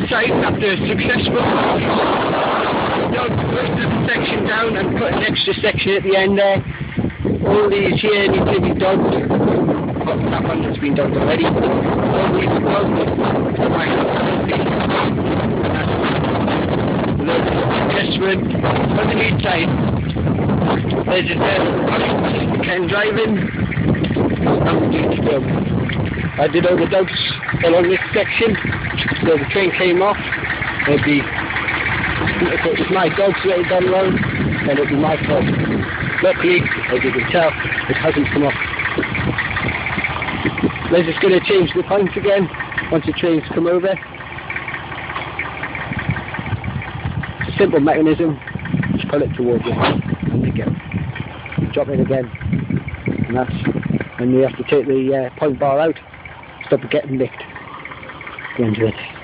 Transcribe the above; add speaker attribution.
Speaker 1: inside after a successful section down and put an extra section at the end there. All these here need to be dug. Well, that one has been dug already. All these are dug. There's an adjustment on the inside. There's a can drive in. I did all the dogs along this section, so the train came off. It'd be, if it was my dogs that had done wrong, then it'd be my fault. Luckily, as you can tell, it hasn't come off. They're just going to change the points again once the trains come over. It's a simple mechanism. Just pull it towards you, and you go. Drop it again, and that's. And you have to take the point bar out. Stop it getting nicked. Go into it.